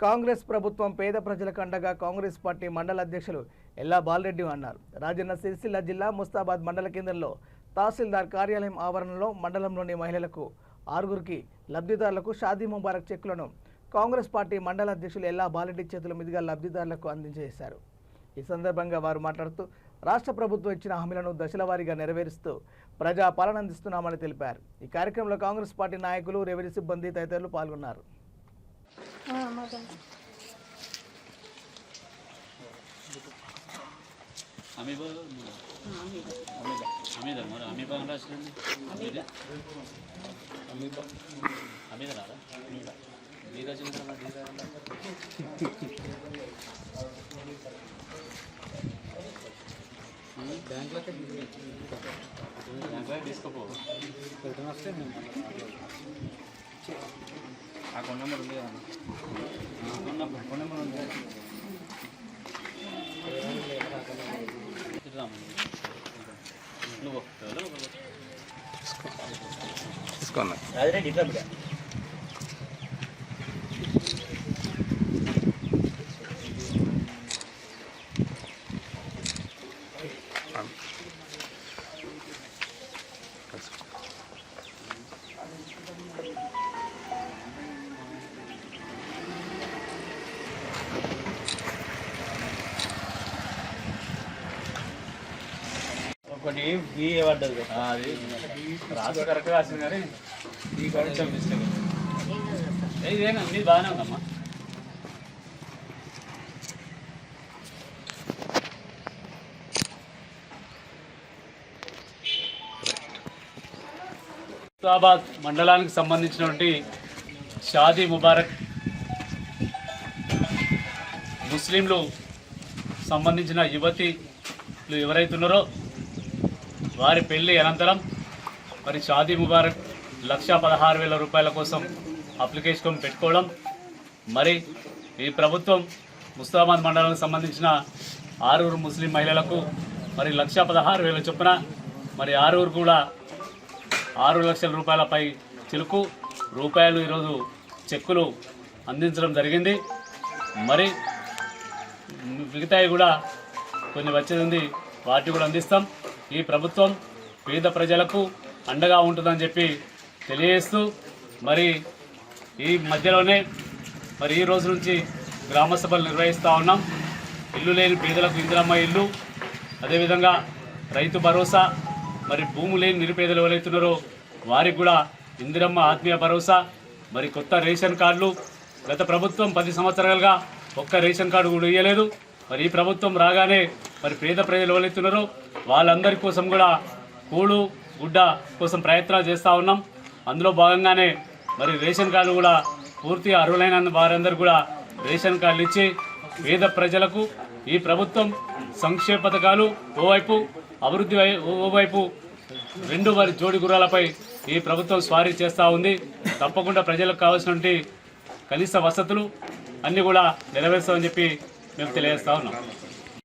కాంగ్రెస్ ప్రభుత్వం పేద ప్రజలకు అండగా కాంగ్రెస్ పార్టీ మండల అధ్యక్షులు ఎల్లా బాలరెడ్డి అన్నారు. రాజన్న సిరిసిల్ల జిల్లా ముస్తాబాద్ మండల కేంద్రంలో తహసీల్దార్ కార్యాలయం ఆవరణలో మండలంలోని మహిళలకు 6గురికి లబ్ధిదారులకు షాదీ ముబారక్ చెక్కులను కాంగ్రెస్ పార్టీ మండల అధ్యక్షులు ఎల్లా బాలరెడ్డి చేతుల మీదుగా లబ్ధిదారులకు అందజేశారు. ఈ సందర్భంగా వారు మాట్లాడుతూ రాష్ట్ర ప్రభుత్వం ఇచ్చిన హామీలను దశలవారీగా నెరవేరుస్తూ ప్రజా పాలన అందిస్తున్నామని తెలిపారు. ఈ కార్యక్రమంలో కాంగ్రెస్ పార్టీ నాయకులు, రెవెన్యూ సిబ్బంది తదితరులు పాల్గొన్నారు. తీసుకోపో అకౌంట్ నెంబర్ ఉంది అకౌంట్ నెంబర్ ఉంది నువ్వు తీసుకున్నా ఒకటి బి పడ్డది అది రాసు కరెక్ట్గా రాసింది కానీ ఈ కొంచెం మిస్టేక్. ఇదేనా మీది బాగానే ఉందమ్మా. ముస్తాబాద్ మండలానికి సంబంధించినటువంటి షాదీ ముబారక్ ముస్లింలు సంబంధించిన యువతిలు ఎవరైతున్నారో వారి పెళ్లి అనంతరం మరి షాదీ ముబారక్ 1,16,000 రూపాయల కోసం అప్లికేషన్ పెట్టుకోవడం, మరి ఈ ప్రభుత్వం ముస్తాబాద్ మండలానికి సంబంధించిన 6 ముస్లిం మహిళలకు మరి 1,16,000 చొప్పున మరి 6 కూడా 6 లక్షల రూపాయలపై చిలుకు రూపాయలు ఈరోజు చెక్కులు అందించడం జరిగింది. మరి మిగతాయి కూడా కొన్ని వచ్చేది ఉంది, వాటి కూడా అందిస్తాం. ఈ ప్రభుత్వం పేద ప్రజలకు అండగా ఉంటుందని చెప్పి తెలియజేస్తూ మరి ఈ మధ్యలోనే మరి ఈ రోజు నుంచి గ్రామ సభలు నిర్వహిస్తూ ఉన్నాం. ఇల్లు లేని పేదలకు ఇందిరమ్మ ఇల్లు, అదేవిధంగా రైతు భరోసా, మరి భూము లేని నిరుపేదలు ఎవరైతున్నారో వారికి కూడా ఇందిరమ్మ ఆత్మీయ భరోసా, మరి కొత్త రేషన్ కార్డులు. గత ప్రభుత్వం 10 సంవత్సరాలుగా ఒక్క రేషన్ కార్డు కూడా ఇవ్వలేదు. మరి ఈ ప్రభుత్వం రాగానే మరి పేద ప్రజలు ఎవరైతున్నారో వాళ్ళందరి కోసం కూడా కూడు గుడ్డ కోసం ప్రయత్నాలు చేస్తూ ఉన్నాం. అందులో భాగంగానే మరి రేషన్ కార్డు కూడా పూర్తిగా అర్హులైన వారందరూ కూడా రేషన్ కార్డులు ఇచ్చి పేద ప్రజలకు ఈ ప్రభుత్వం సంక్షేమ పథకాలు ఓవైపు, అభివృద్ధి ఓవైపు 2 జోడి గుర్రాలపై ఈ ప్రభుత్వం స్వారీ చేస్తూ ఉంది. తప్పకుండా ప్రజలకు కావాల్సినటువంటి కనీస వసతులు అన్నీ కూడా నెరవేరుస్తామని చెప్పి మేము తెలియజేస్తూ ఉన్నాం.